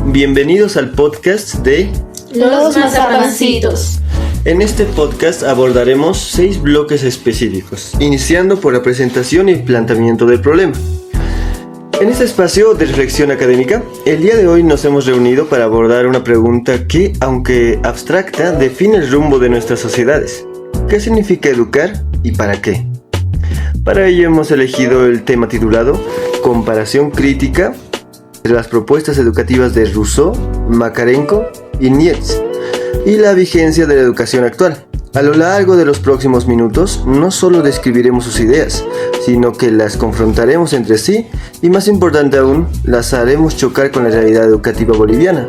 Bienvenidos al podcast de Los Mazapancitos. En este podcast abordaremos 6 bloques específicos, iniciando por la presentación y planteamiento del problema. En este espacio de reflexión académica, el día de hoy nos hemos reunido para abordar una pregunta que, aunque abstracta, define el rumbo de nuestras sociedades. ¿Qué significa educar y para qué? Para ello hemos elegido el tema titulado Comparación crítica de las propuestas educativas de Rousseau, Makarenko y Nietzsche y la vigencia de la educación actual. A lo largo de los próximos minutos no solo describiremos sus ideas, sino que las confrontaremos entre sí y, más importante aún, las haremos chocar con la realidad educativa boliviana.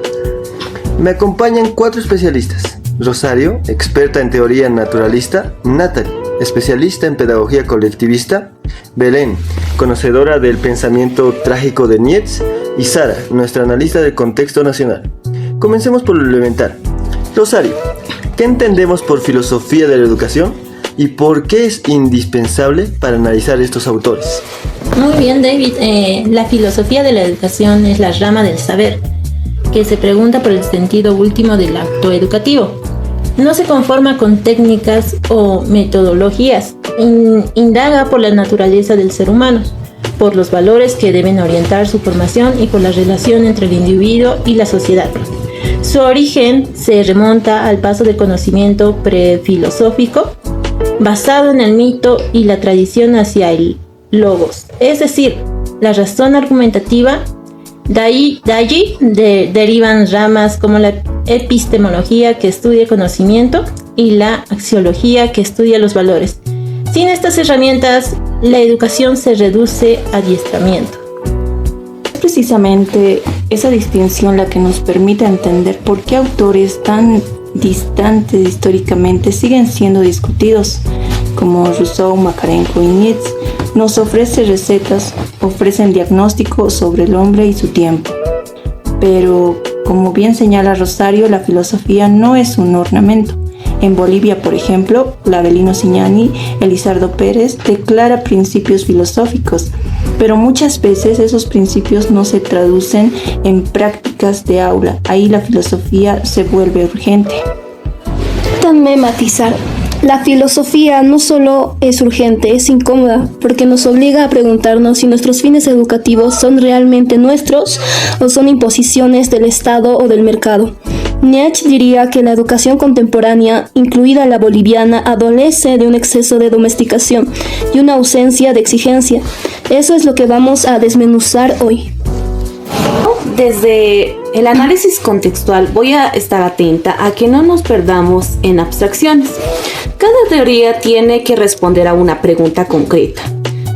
Me acompañan 4 especialistas: Rosario, experta en teoría naturalista; Natalie, especialista en pedagogía colectivista; Belén, conocedora del pensamiento trágico de Nietzsche; y Sara, nuestra analista del contexto nacional. Comencemos por lo elemental. Rosario, ¿qué entendemos por filosofía de la educación y por qué es indispensable para analizar estos autores? Muy bien, David. La filosofía de la educación es la rama del saber, que se pregunta por el sentido último del acto educativo. No se conforma con técnicas o metodologías. Indaga por la naturaleza del ser humano, por los valores que deben orientar su formación y por la relación entre el individuo y la sociedad. Su origen se remonta al paso del conocimiento prefilosófico, basado en el mito y la tradición, hacia el logos, es decir, la razón argumentativa. De allí derivan ramas como la epistemología, que estudia el conocimiento, y la axiología, que estudia los valores. Sin estas herramientas, la educación se reduce a adiestramiento. Precisamente esa distinción la que nos permite entender por qué autores tan distantes históricamente siguen siendo discutidos, como Rousseau, Makarenko y Nietzsche. Nos ofrece recetas, ofrecen diagnóstico sobre el hombre y su tiempo. Pero, como bien señala Rosario, la filosofía no es un ornamento. En Bolivia, por ejemplo, Lavelino Signani, Elizardo Pérez declara principios filosóficos, pero muchas veces esos principios no se traducen en prácticas de aula. Ahí la filosofía se vuelve urgente. Permítanme matizar. La filosofía no solo es urgente, es incómoda, porque nos obliga a preguntarnos si nuestros fines educativos son realmente nuestros o son imposiciones del Estado o del mercado. Nietzsche diría que la educación contemporánea, incluida la boliviana, adolece de un exceso de domesticación y una ausencia de exigencia. Eso es lo que vamos a desmenuzar hoy. Desde el análisis contextual voy a estar atenta a que no nos perdamos en abstracciones. Cada teoría tiene que responder a una pregunta concreta.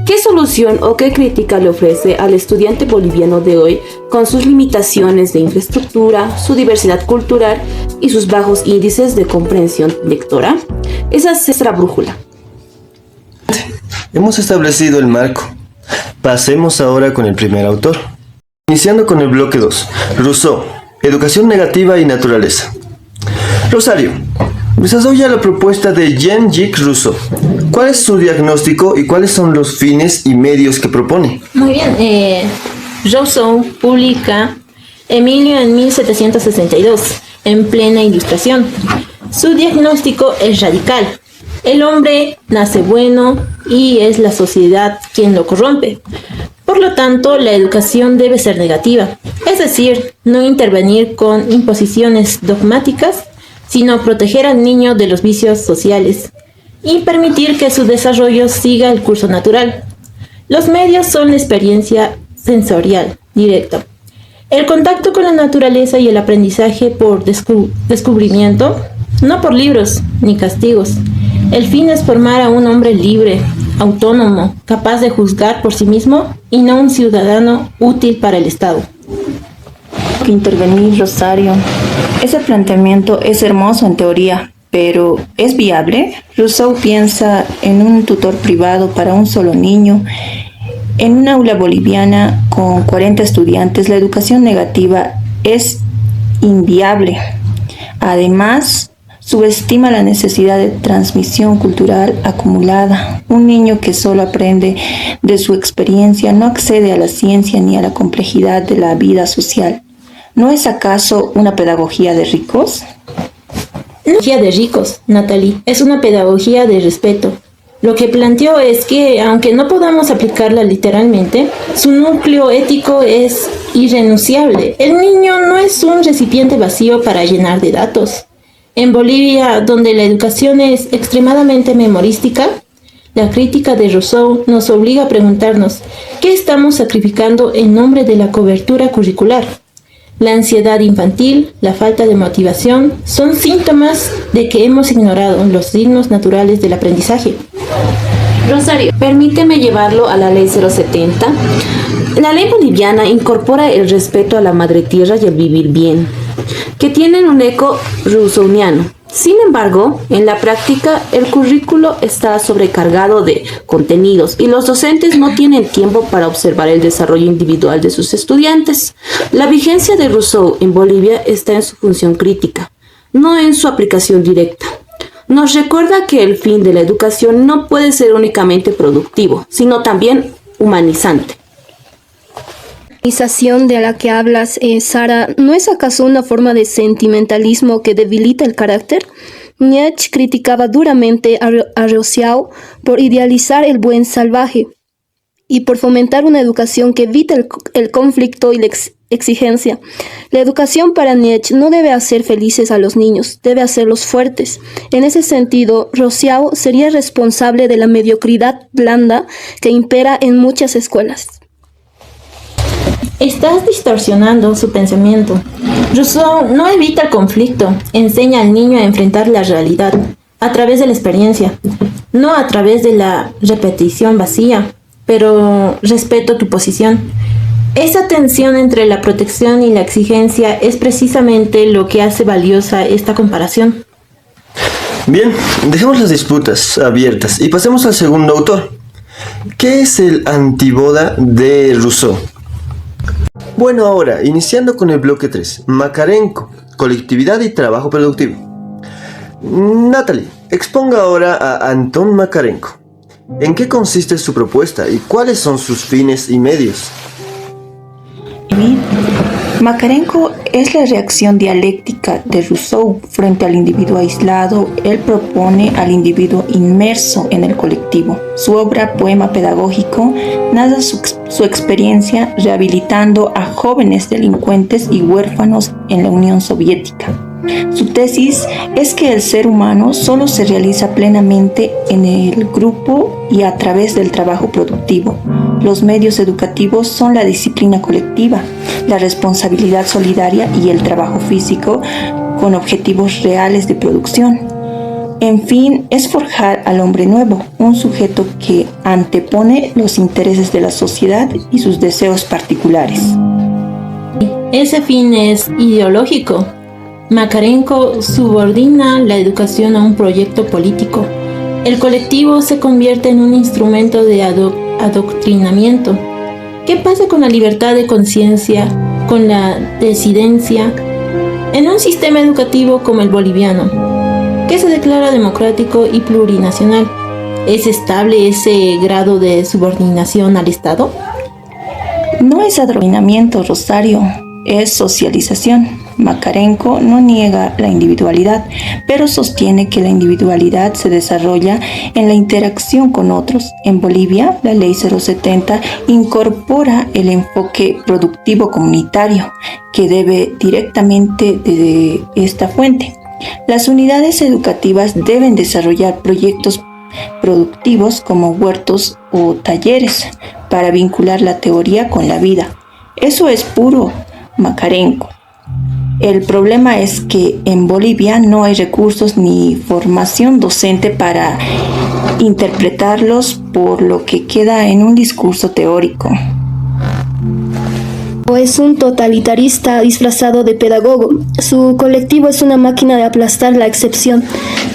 ¿Qué solución o qué crítica le ofrece al estudiante boliviano de hoy, con sus limitaciones de infraestructura, su diversidad cultural y sus bajos índices de comprensión lectora? Esa es nuestra brújula. Hemos establecido el marco. Pasemos ahora con el primer autor. Iniciando con el bloque 2, Rousseau, educación negativa y naturaleza. Rosario, desarrolla la propuesta de Jean-Jacques Rousseau. ¿Cuál es su diagnóstico y cuáles son los fines y medios que propone? Muy bien, Rousseau publica Emilio en 1762, en plena Ilustración. Su diagnóstico es radical. El hombre nace bueno y es la sociedad quien lo corrompe. Por lo tanto, la educación debe ser negativa, es decir, no intervenir con imposiciones dogmáticas, sino proteger al niño de los vicios sociales y permitir que su desarrollo siga el curso natural. Los medios son la experiencia sensorial directa, el contacto con la naturaleza y el aprendizaje por descubrimiento, no por libros ni castigos. El fin es formar a un hombre libre, autónomo, capaz de juzgar por sí mismo y no un ciudadano útil para el Estado. Que intervenir, Rosario. Ese planteamiento es hermoso en teoría, pero ¿es viable? Rousseau piensa en un tutor privado para un solo niño. En una aula boliviana con 40 estudiantes, la educación negativa es inviable. Además, subestima la necesidad de transmisión cultural acumulada. Un niño que solo aprende de su experiencia no accede a la ciencia ni a la complejidad de la vida social. ¿No es acaso una pedagogía de ricos? Pedagogía de ricos, Natalie, es una pedagogía de respeto. Lo que planteo es que, aunque no podamos aplicarla literalmente, su núcleo ético es irrenunciable. El niño no es un recipiente vacío para llenar de datos. En Bolivia, donde la educación es extremadamente memorística, la crítica de Rousseau nos obliga a preguntarnos ¿qué estamos sacrificando en nombre de la cobertura curricular? La ansiedad infantil, la falta de motivación, son síntomas de que hemos ignorado los signos naturales del aprendizaje. Rosario, permíteme llevarlo a la Ley 070. La ley boliviana incorpora el respeto a la madre tierra y el vivir bien, que tienen un eco rousseauiano. Sin embargo, en la práctica, el currículo está sobrecargado de contenidos y los docentes no tienen tiempo para observar el desarrollo individual de sus estudiantes. La vigencia de Rousseau en Bolivia está en su función crítica, no en su aplicación directa. Nos recuerda que el fin de la educación no puede ser únicamente productivo, sino también humanizante. La humanización de la que hablas, Sara, ¿no es acaso una forma de sentimentalismo que debilita el carácter? Nietzsche criticaba duramente a Rousseau por idealizar el buen salvaje y por fomentar una educación que evita el conflicto y la exigencia. La educación para Nietzsche no debe hacer felices a los niños, debe hacerlos fuertes. En ese sentido, Rousseau sería responsable de la mediocridad blanda que impera en muchas escuelas. Estás distorsionando su pensamiento. Rousseau no evita el conflicto, enseña al niño a enfrentar la realidad a través de la experiencia, no a través de la repetición vacía, pero respeto tu posición. Esa tensión entre la protección y la exigencia es precisamente lo que hace valiosa esta comparación. Bien, dejemos las disputas abiertas y pasemos al segundo autor. ¿Qué es el Antípoda de Rousseau? Bueno, ahora, iniciando con el bloque 3, Makarenko, colectividad y trabajo productivo. Natalie, exponga ahora a Anton Makarenko. ¿En qué consiste su propuesta y cuáles son sus fines y medios? Makarenko es la reacción dialéctica de Rousseau frente al individuo aislado. Él propone al individuo inmerso en el colectivo. Su obra, Poema Pedagógico, narra su experiencia rehabilitando a jóvenes delincuentes y huérfanos en la Unión Soviética. Su tesis es que el ser humano solo se realiza plenamente en el grupo y a través del trabajo productivo. Los medios educativos son la disciplina colectiva, la responsabilidad solidaria y el trabajo físico con objetivos reales de producción. En fin, es forjar al hombre nuevo, un sujeto que antepone los intereses de la sociedad y sus deseos particulares. Ese fin es ideológico. Makarenko subordina la educación a un proyecto político. El colectivo se convierte en un instrumento de adoctrinamiento. ¿Qué pasa con la libertad de conciencia, con la disidencia? En un sistema educativo como el boliviano, que se declara democrático y plurinacional, ¿es estable ese grado de subordinación al Estado? No es adoctrinamiento, Rosario, es socialización. Makarenko no niega la individualidad, pero sostiene que la individualidad se desarrolla en la interacción con otros. En Bolivia, la Ley 070 incorpora el enfoque productivo comunitario, que debe directamente de esta fuente. Las unidades educativas deben desarrollar proyectos productivos como huertos o talleres para vincular la teoría con la vida. Eso es puro Makarenko. El problema es que en Bolivia no hay recursos ni formación docente para interpretarlos, por lo que queda en un discurso teórico. O es un totalitarista disfrazado de pedagogo. Su colectivo es una máquina de aplastar la excepción.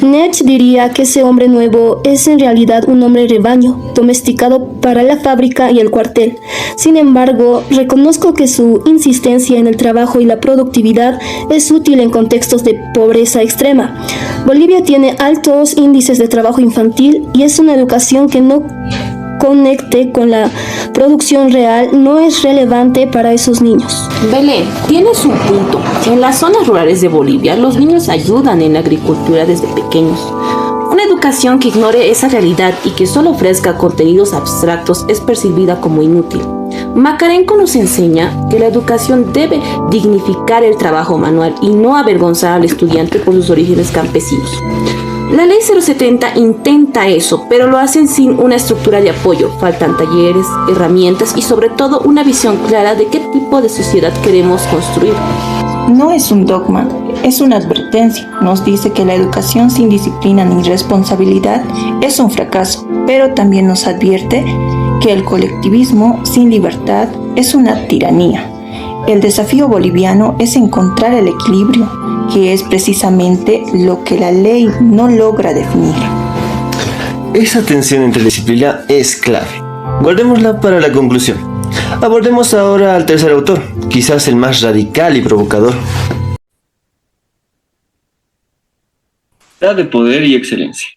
Nietzsche diría que ese hombre nuevo es en realidad un hombre rebaño, domesticado para la fábrica y el cuartel. Sin embargo, reconozco que su insistencia en el trabajo y la productividad es útil en contextos de pobreza extrema. Bolivia tiene altos índices de trabajo infantil y es una educación que no conecte con la producción real no es relevante para esos niños. Belén, tienes un punto. En las zonas rurales de Bolivia, los niños ayudan en la agricultura desde pequeños. Una educación que ignore esa realidad y que solo ofrezca contenidos abstractos es percibida como inútil. Makarenko nos enseña que la educación debe dignificar el trabajo manual y no avergonzar al estudiante por sus orígenes campesinos. La Ley 070 intenta eso, pero lo hacen sin una estructura de apoyo. Faltan talleres, herramientas y sobre todo una visión clara de qué tipo de sociedad queremos construir. No es un dogma, es una advertencia. Nos dice que la educación sin disciplina ni responsabilidad es un fracaso, pero también nos advierte que el colectivismo sin libertad es una tiranía. El desafío boliviano es encontrar el equilibrio, que es precisamente lo que la ley no logra definir. Esa tensión entre disciplina es clave. Guardémosla para la conclusión. Abordemos ahora al tercer autor, quizás el más radical y provocador. De poder y excelencia.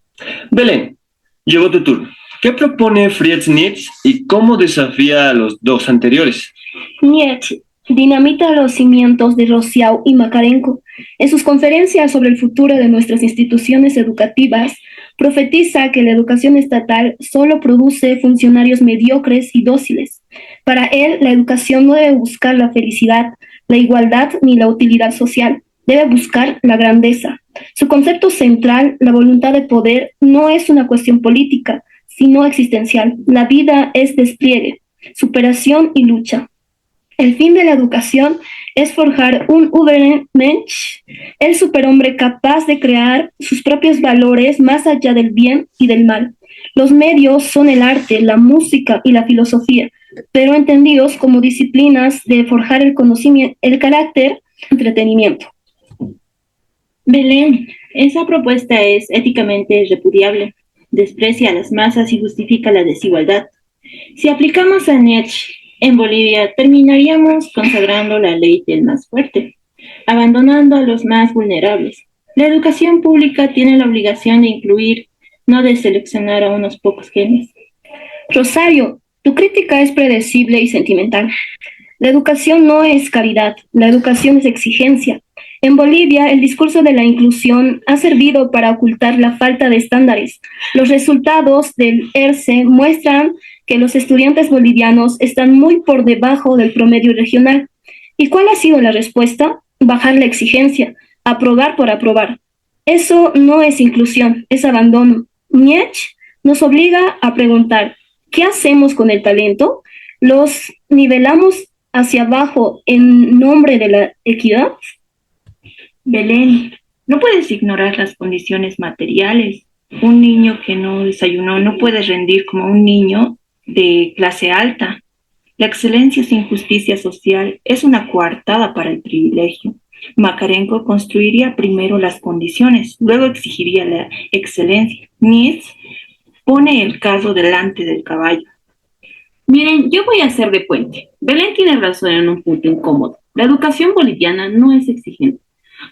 Belén, llegó tu turno. ¿Qué propone Friedrich Nietzsche y cómo desafía a los dos anteriores? Nietzsche dinamita los cimientos de Rousseau y Makarenko. En sus conferencias sobre el futuro de nuestras instituciones educativas, profetiza que la educación estatal solo produce funcionarios mediocres y dóciles. Para él, la educación no debe buscar la felicidad, la igualdad ni la utilidad social, debe buscar la grandeza. Su concepto central, la voluntad de poder, no es una cuestión política, sino existencial. La vida es despliegue, superación y lucha. El fin de la educación es forjar un Übermensch, el superhombre capaz de crear sus propios valores más allá del bien y del mal. Los medios son el arte, la música y la filosofía, pero entendidos como disciplinas de forjar el conocimiento, el carácter, entretenimiento. Belén, esa propuesta es éticamente repudiable, desprecia a las masas y justifica la desigualdad. Si aplicamos a Nietzsche en Bolivia, terminaríamos consagrando la ley del más fuerte, abandonando a los más vulnerables. La educación pública tiene la obligación de incluir, no de seleccionar a unos pocos genios. Rosario, tu crítica es predecible y sentimental. La educación no es caridad, la educación es exigencia. En Bolivia, el discurso de la inclusión ha servido para ocultar la falta de estándares. Los resultados del ERCE muestran que los estudiantes bolivianos están muy por debajo del promedio regional. ¿Y cuál ha sido la respuesta? Bajar la exigencia, aprobar por aprobar. Eso no es inclusión, es abandono. Nietzsche nos obliga a preguntar, ¿qué hacemos con el talento? ¿Los nivelamos hacia abajo en nombre de la equidad? Belén, no puedes ignorar las condiciones materiales. Un niño que no desayunó no puede rendir como un niño de clase alta. La excelencia sin justicia social es una coartada para el privilegio. Makarenko construiría primero las condiciones, luego exigiría la excelencia. Nietzsche pone el carro delante del caballo. Miren, yo voy a hacer de puente. Belén tiene razón en un punto incómodo. La educación boliviana no es exigente.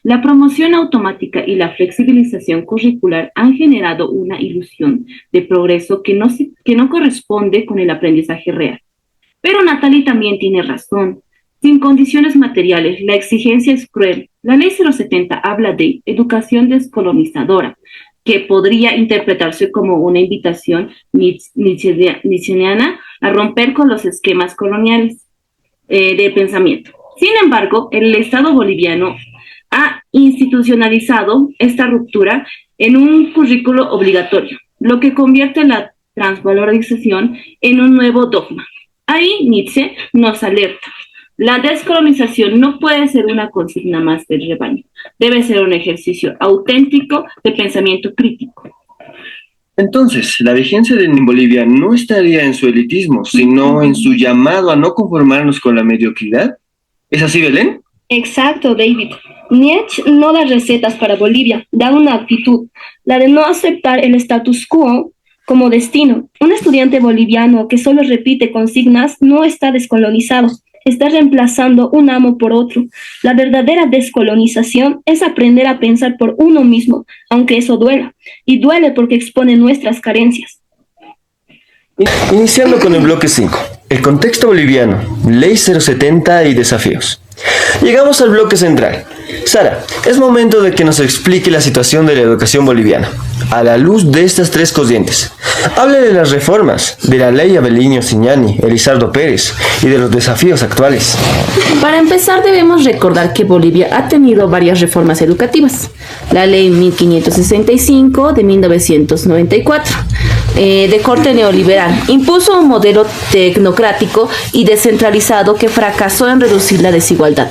La promoción automática y la flexibilización curricular han generado una ilusión de progreso que no corresponde con el aprendizaje real. Pero Natalie también tiene razón. Sin condiciones materiales, la exigencia es cruel. La Ley 070 habla de educación descolonizadora, que podría interpretarse como una invitación nietzscheana a romper con los esquemas coloniales de pensamiento. Sin embargo, el Estado boliviano ha institucionalizado esta ruptura en un currículo obligatorio, lo que convierte la transvalorización en un nuevo dogma. Ahí Nietzsche nos alerta. La descolonización no puede ser una consigna más del rebaño. Debe ser un ejercicio auténtico de pensamiento crítico. Entonces, la vigencia en Bolivia no estaría en su elitismo, sino en su llamado a no conformarnos con la mediocridad. ¿Es así, Belén? Exacto, David. Nietzsche no da recetas para Bolivia, da una actitud, la de no aceptar el status quo como destino. Un estudiante boliviano que solo repite consignas no está descolonizado, está reemplazando un amo por otro. La verdadera descolonización es aprender a pensar por uno mismo, aunque eso duela, y duele porque expone nuestras carencias. Iniciando con el bloque 5, el contexto boliviano, Ley 070 y desafíos. Llegamos al bloque central. Sara, es momento de que nos explique la situación de la educación boliviana, a la luz de estas tres corrientes. Hable de las reformas, de la ley Abeliño Siñani, Elizardo Pérez y de los desafíos actuales. Para empezar, debemos recordar que Bolivia ha tenido varias reformas educativas. La ley 1565 de 1994, de corte neoliberal, impuso un modelo tecnocrático y descentralizado que fracasó en reducir la desigualdad.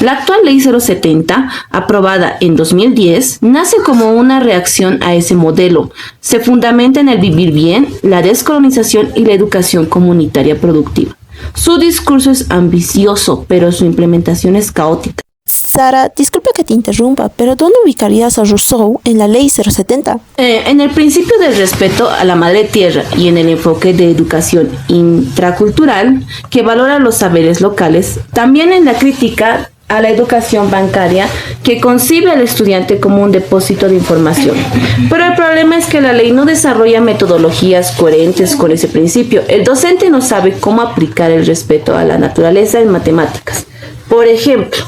La actual Ley 070, aprobada en 2010, nace como una reacción a ese modelo. Se fundamenta en el vivir bien, la descolonización y la educación comunitaria productiva. Su discurso es ambicioso, pero su implementación es caótica. Sara, disculpa que te interrumpa, pero ¿dónde ubicarías a Rousseau en la Ley 070? En el principio del respeto a la madre tierra y en el enfoque de educación intracultural que valora los saberes locales, también en la crítica a la educación bancaria que concibe al estudiante como un depósito de información. Pero el problema es que la ley no desarrolla metodologías coherentes con ese principio. El docente no sabe cómo aplicar el respeto a la naturaleza en matemáticas. Por ejemplo,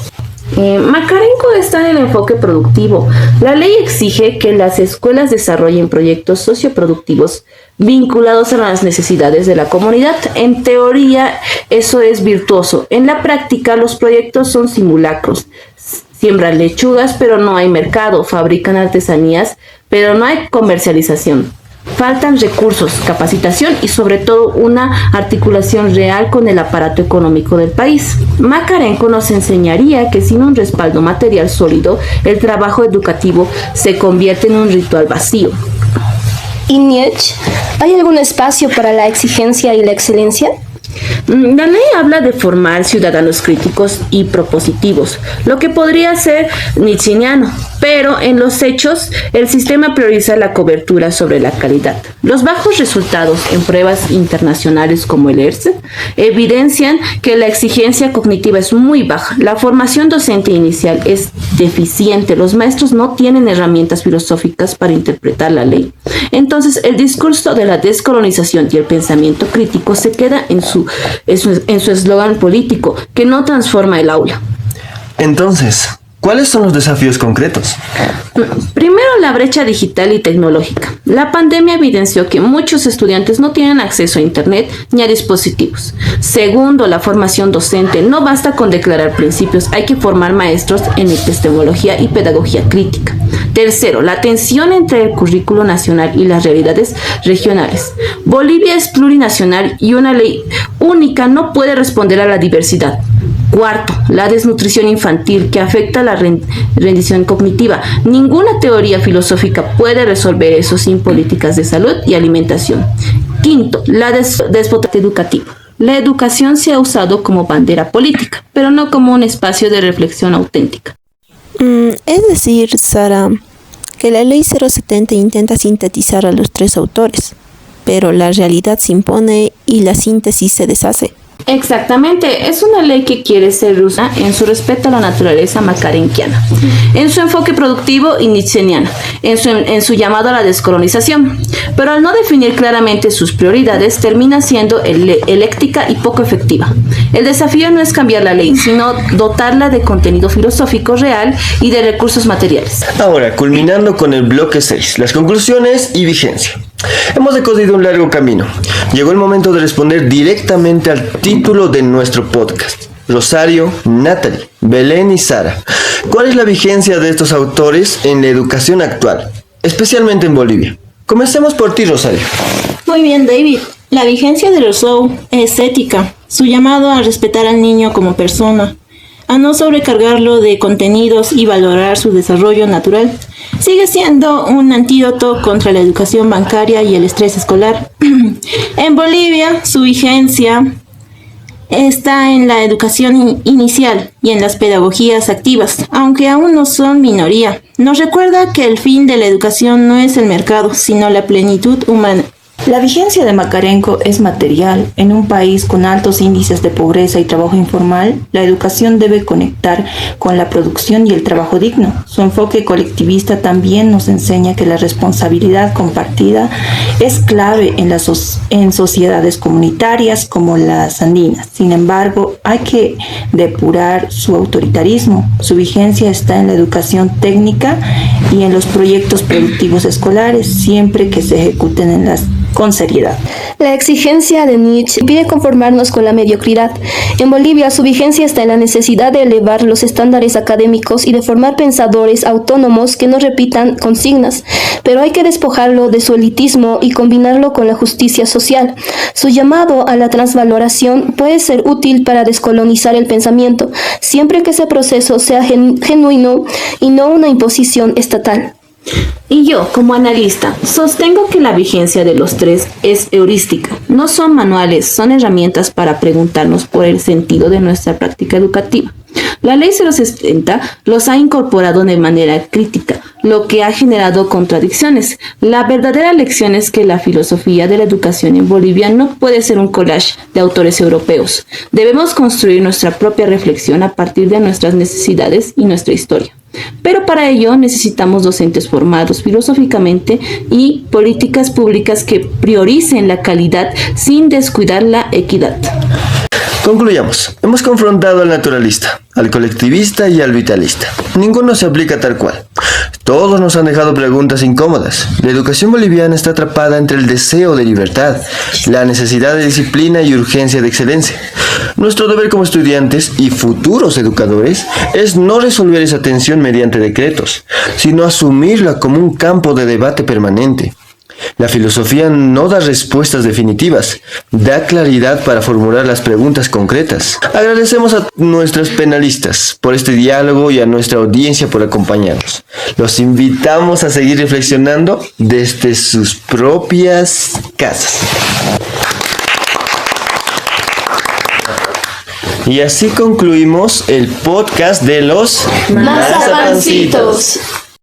Macarenco está en el enfoque productivo. La ley exige que las escuelas desarrollen proyectos socioproductivos vinculados a las necesidades de la comunidad. En teoría, eso es virtuoso. En la práctica, los proyectos son simulacros. Siembran lechugas, pero no hay mercado. Fabrican artesanías, pero no hay comercialización. Faltan recursos, capacitación y sobre todo una articulación real con el aparato económico del país. Macarenco nos enseñaría que sin un respaldo material sólido, el trabajo educativo se convierte en un ritual vacío. ¿Y Nietzsche? ¿Hay algún espacio para la exigencia y la excelencia? La ley habla de formar ciudadanos críticos y propositivos, lo que podría ser nietzscheano, pero en los hechos el sistema prioriza la cobertura sobre la calidad. Los bajos resultados en pruebas internacionales como el ERC evidencian que la exigencia cognitiva es muy baja, la formación docente inicial es deficiente, los maestros no tienen herramientas filosóficas para interpretar la ley. Entonces el discurso de la descolonización y el pensamiento crítico se queda en su eslogan político, que no transforma el aula. Entonces, ¿cuáles son los desafíos concretos? Primero, la brecha digital y tecnológica. La pandemia evidenció que muchos estudiantes no tienen acceso a Internet ni a dispositivos. Segundo, la formación docente. No basta con declarar principios, hay que formar maestros en epistemología y pedagogía crítica. Tercero, la tensión entre el currículo nacional y las realidades regionales. Bolivia es plurinacional y una ley única no puede responder a la diversidad. Cuarto, la desnutrición infantil que afecta a la rendición cognitiva. Ninguna teoría filosófica puede resolver eso sin políticas de salud y alimentación. Quinto, la despotismo educativo. La educación se ha usado como bandera política, pero no como un espacio de reflexión auténtica. Es decir, Sara, que la Ley 070 intenta sintetizar a los tres autores, pero la realidad se impone y la síntesis se deshace. Exactamente, es una ley que quiere ser rusa en su respeto a la naturaleza macarenquiana, en su enfoque productivo y nietzscheano, en su llamado a la descolonización, pero al no definir claramente sus prioridades termina siendo eléctrica y poco efectiva. El desafío no es cambiar la ley, sino dotarla de contenido filosófico real y de recursos materiales. Ahora, culminando con el bloque 6, las conclusiones y vigencia. Hemos recorrido un largo camino. Llegó el momento de responder directamente al título de nuestro podcast. Rosario, Natalie, Belén y Sara. ¿Cuál es la vigencia de estos autores en la educación actual, especialmente en Bolivia? Comencemos por ti, Rosario. Muy bien, David. La vigencia de Rousseau es ética, su llamado a respetar al niño como persona, a no sobrecargarlo de contenidos y valorar su desarrollo natural. Sigue siendo un antídoto contra la educación bancaria y el estrés escolar. En Bolivia, su vigencia está en la educación inicial y en las pedagogías activas, aunque aún no son minoría. Nos recuerda que el fin de la educación no es el mercado, sino la plenitud humana. La vigencia de Makarenko es material. En un país con altos índices de pobreza y trabajo informal, la educación debe conectar con la producción y el trabajo digno. Su enfoque colectivista también nos enseña que la responsabilidad compartida es clave en sociedades comunitarias como las andinas. Sin embargo, hay que depurar su autoritarismo. Su vigencia está en la educación técnica y en los proyectos productivos escolares, siempre que se ejecuten con seriedad. La exigencia de Nietzsche impide conformarnos con la mediocridad. En Bolivia, su vigencia está en la necesidad de elevar los estándares académicos y de formar pensadores autónomos que no repitan consignas, pero hay que despojarlo de su elitismo y combinarlo con la justicia social. Su llamado a la transvaloración puede ser útil para descolonizar el pensamiento, siempre que ese proceso sea genuino y no una imposición estatal. Y yo, como analista, sostengo que la vigencia de los tres es heurística. No son manuales, son herramientas para preguntarnos por el sentido de nuestra práctica educativa. La Ley 070 los ha incorporado de manera crítica, lo que ha generado contradicciones. La verdadera lección es que la filosofía de la educación en Bolivia no puede ser un collage de autores europeos. Debemos construir nuestra propia reflexión a partir de nuestras necesidades y nuestra historia. Pero para ello necesitamos docentes formados filosóficamente y políticas públicas que prioricen la calidad sin descuidar la equidad. Concluyamos. Hemos confrontado al naturalista, al colectivista y al vitalista. Ninguno se aplica tal cual. Todos nos han dejado preguntas incómodas. La educación boliviana está atrapada entre el deseo de libertad, la necesidad de disciplina y urgencia de excelencia. Nuestro deber como estudiantes y futuros educadores es no resolver esa tensión mediante decretos, sino asumirla como un campo de debate permanente. La filosofía no da respuestas definitivas, da claridad para formular las preguntas concretas. Agradecemos a nuestros penalistas por este diálogo y a nuestra audiencia por acompañarnos. Los invitamos a seguir reflexionando desde sus propias casas. Y así concluimos el podcast de los Mazapancitos.